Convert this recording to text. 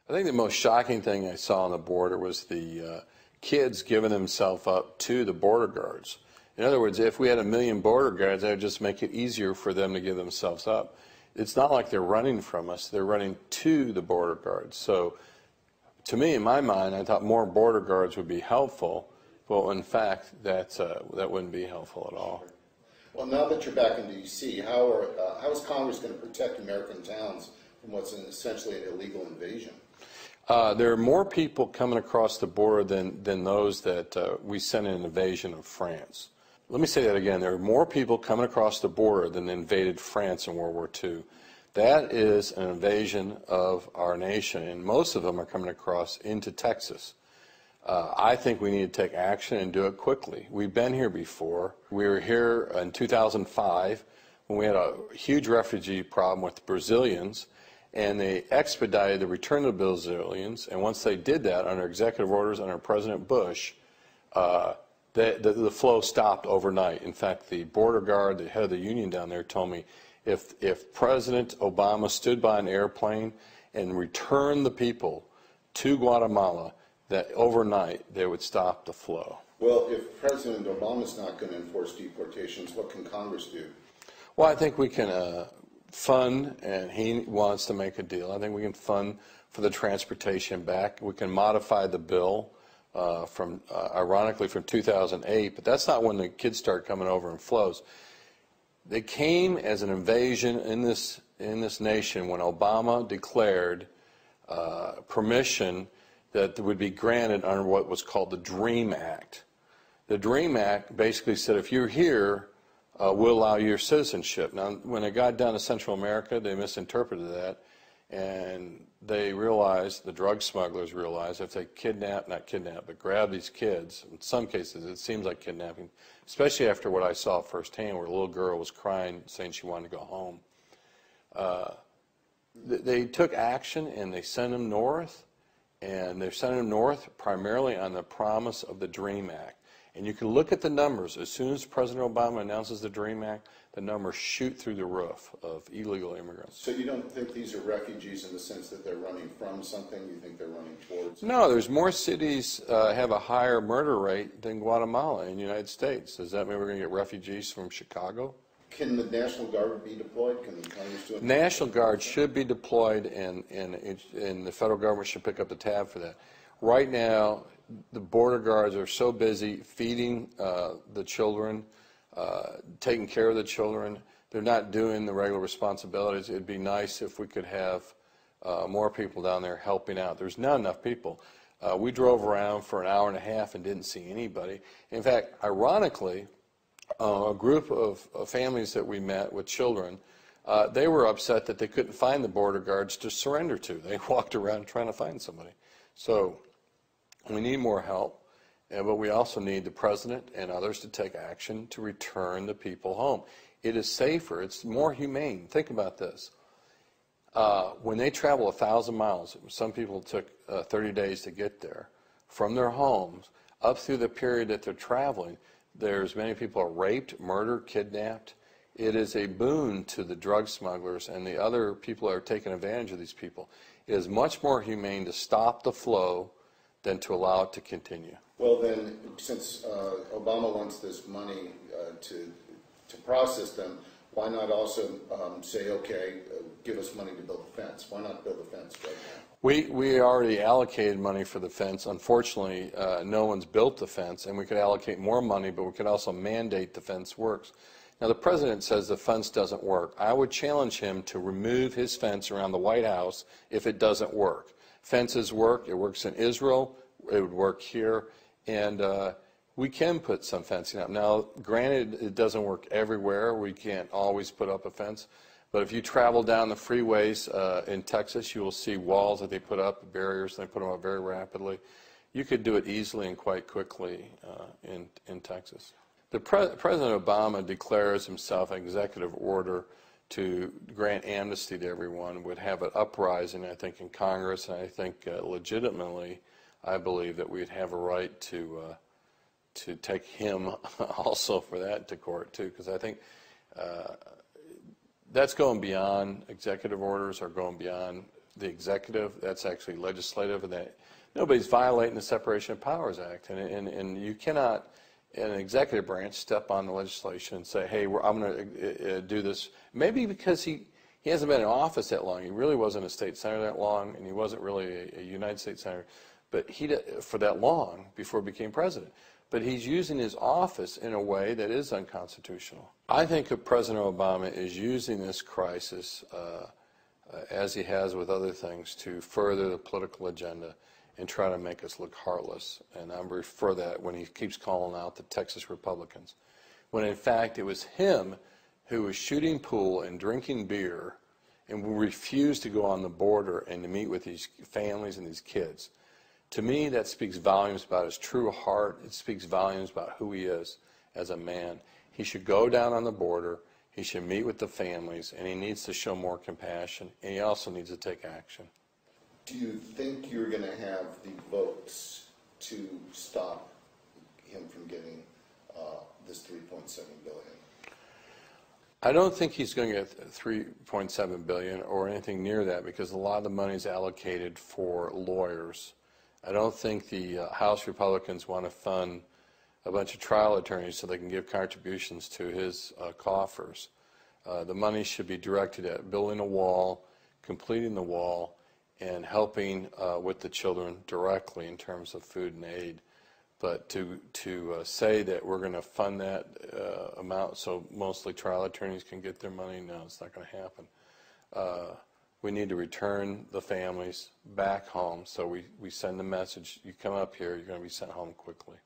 I think the most shocking thing I saw on the border was the kids giving themselves up to the border guards. In other words, if we had 1 million border guards, that would just make it easier for them to give themselves up. It's not like they're running from us, they're running to the border guards. So to me, in my mind, I thought more border guards would be helpful, but in fact, that wouldn't be helpful at all. Well, now that you're back in D.C., how is Congress going to protect American towns from what's essentially an illegal invasion? There are more people coming across the border than those that we sent in an invasion of France. Let me say that again. There are more people coming across the border than invaded France in World War II. That is an invasion of our nation, and most of them are coming across into Texas. I think we need to take action and do it quickly. We've been here before. We were here in 2005 when we had a huge refugee problem with the Brazilians, and they expedited the return of the Brazilians, and once they did that under executive orders under President Bush, the flow stopped overnight. In fact, the border guard, the head of the union down there, told me if President Obama stood by an airplane and returned the people to Guatemala, that overnight they would stop the flow. Well, if President Obama's not going to enforce deportations, what can Congress do? Well, I think we can fund, and he wants to make a deal. I think we can fund for the transportation back. We can modify the bill ironically from 2008, but that's not when the kids start coming over in flows. They came as an invasion in this nation when Obama declared permission that would be granted under what was called the DREAM Act. The DREAM Act basically said if you're here, we'll allow your citizenship. Now, when it got down to Central America, they misinterpreted that, and they realized, the drug smugglers realized, if they but grab these kids, in some cases it seems like kidnapping, especially after what I saw firsthand where a little girl was crying saying she wanted to go home. They took action and they sent them north, and they're sending them north primarily on the promise of the DREAM Act. And you can look at the numbers. As soon as President Obama announces the DREAM Act, the numbers shoot through the roof of illegal immigrants. So you don't think these are refugees in the sense that they're running from something? You think they're running towards? No, there's more cities have a higher murder rate than Guatemala in the United States. Does that mean we're going to get refugees from Chicago? Can the National Guard be deployed? Can Congress do it? National Guard should be deployed, and the federal government should pick up the tab for that. Right now, the border guards are so busy feeding the children, taking care of the children. They're not doing the regular responsibilities. It'd be nice if we could have more people down there helping out. There's not enough people. We drove around for an hour and a half and didn't see anybody. In fact, ironically, a group of families that we met with children, they were upset that they couldn't find the border guards to surrender to. They walked around trying to find somebody. So we need more help, but we also need the president and others to take action to return the people home. It is safer. It's more humane. Think about this. When they travel 1,000 miles, some people took 30 days to get there, from their homes, up through the period that they're traveling, there's many people are raped, murdered, kidnapped. It is a boon to the drug smugglers and the other people that are taking advantage of these people. It is much more humane to stop the flow than to allow it to continue. Well then, since Obama wants this money to process them, why not also say, okay, give us money to build a fence? Why not build a fence right now? We already allocated money for the fence. Unfortunately, no one's built the fence, and we could allocate more money, but we could also mandate the fence works. Now, the president says the fence doesn't work. I would challenge him to remove his fence around the White House if it doesn't work. Fences work. It works in Israel. It would work here. And we can put some fencing up. Now, granted, it doesn't work everywhere. We can't always put up a fence. But if you travel down the freeways in Texas, you will see walls that they put up, barriers, and they put them up very rapidly. You could do it easily and quite quickly in Texas. President Obama declares himself an executive order to grant amnesty to everyone, would have an uprising, I think, in Congress, and I think legitimately, I believe that we'd have a right to take him also for that to court, too, because I think that's going beyond executive orders or going beyond the executive, that's actually legislative, and that nobody's violating the Separation of Powers Act. And you cannot, in an executive branch, step on the legislation and say, hey, I'm going to do this. Maybe because he hasn't been in office that long. He really wasn't a state senator that long, and he wasn't really a United States senator for that long before he became president. But he's using his office in a way that is unconstitutional. I think that President Obama is using this crisis, as he has with other things, to further the political agenda and try to make us look heartless. And I refer that when he keeps calling out the Texas Republicans, when in fact it was him who was shooting pool and drinking beer and refused to go on the border and to meet with these families and these kids. To me, that speaks volumes about his true heart. It speaks volumes about who he is as a man. He should go down on the border. He should meet with the families, and he needs to show more compassion, and he also needs to take action. Do you think you're going to have the votes to stop him from getting this $3.7 billion? I don't think he's going to get $3.7 billion or anything near that, because a lot of the money is allocated for lawyers. I don't think the House Republicans want to fund a bunch of trial attorneys so they can give contributions to his coffers. The money should be directed at building a wall, completing the wall, and helping with the children directly in terms of food and aid. But to say that we're going to fund that amount so mostly trial attorneys can get their money, no, it's not going to happen. We need to return the families back home, so we send the message, you come up here, you're going to be sent home quickly.